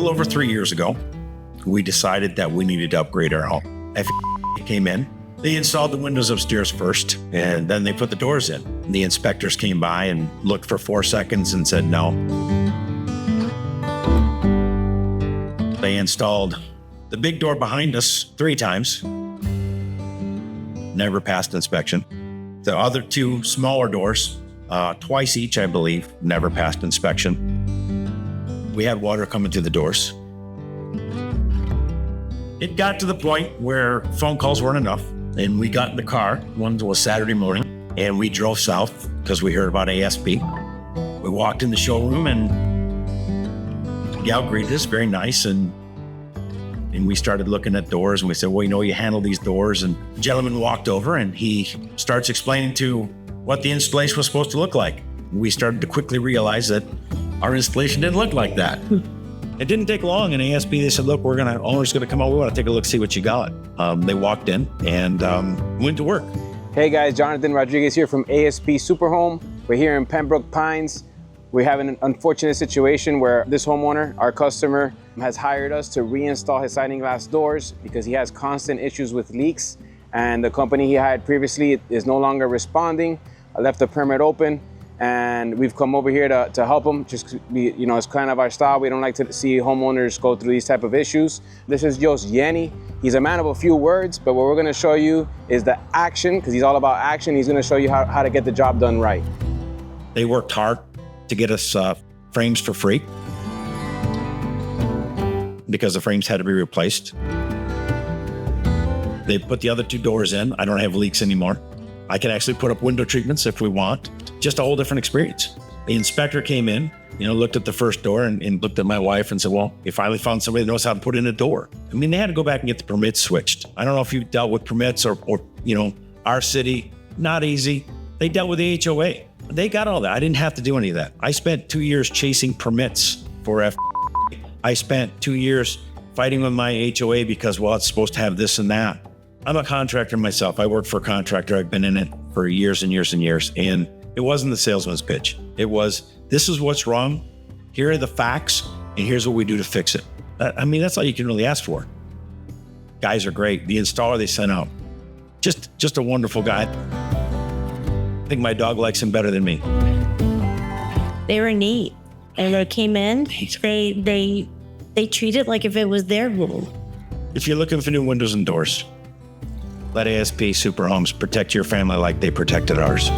little over 3 years ago, we decided that we needed to upgrade our home. Came in, they installed the windows upstairs first, and then they put the doors in. The inspectors came by and looked for 4 seconds and said no. They installed the big door behind us 3 times. Never passed inspection. The other 2 smaller doors, twice each, I believe, never passed inspection. We had water coming through the doors. It got to the point where phone calls weren't enough, and we got in the car. One was Saturday morning, and we drove south because we heard about ASP. We walked in the showroom, and the gal greeted us, very nice, and we started looking at doors, and we said, well, you handle these doors. And the gentleman walked over, and he starts explaining to what the installation was supposed to look like. We started to quickly realize that our installation didn't look like that. It didn't take long. In ASP, they said, look, owner's going to come out. We want to take a look, see what you got. They walked in and went to work. Hey guys, Jonathan Rodriguez here from ASP Superhome. We're here in Pembroke Pines. We're having an unfortunate situation where this homeowner, our customer, has hired us to reinstall his sliding glass doors because he has constant issues with leaks, and the company he hired previously is no longer responding. I left the permit open, and we've come over here to help him. It's kind of our style. We don't like to see homeowners go through these type of issues. This is Jos Yenny. He's a man of a few words, but what we're gonna show you is the action, because he's all about action. He's gonna show you how to get the job done right. They worked hard to get us frames for free because the frames had to be replaced. They put the other 2 doors in. I don't have leaks anymore. I can actually put up window treatments if we want. Just a whole different experience. The inspector came in, looked at the first door and looked at my wife and said, well, you finally found somebody that knows how to put in a door. They had to go back and get the permits switched. I don't know if you've dealt with permits or our city, not easy. They dealt with the HOA. They got all that. I didn't have to do any of that. I spent 2 years chasing permits for I spent 2 years fighting with my HOA because, well, it's supposed to have this and that. I'm a contractor myself. I work for a contractor. I've been in it for years and years and years. And it wasn't the salesman's pitch. It was, this is what's wrong. Here are the facts, and here's what we do to fix it. That's all you can really ask for. Guys are great. The installer they sent out, just a wonderful guy. I think my dog likes him better than me. They were neat. And they came in, they treat it like if it was their room. If you're looking for new windows and doors, let ASP Superhomes protect your family like they protected ours.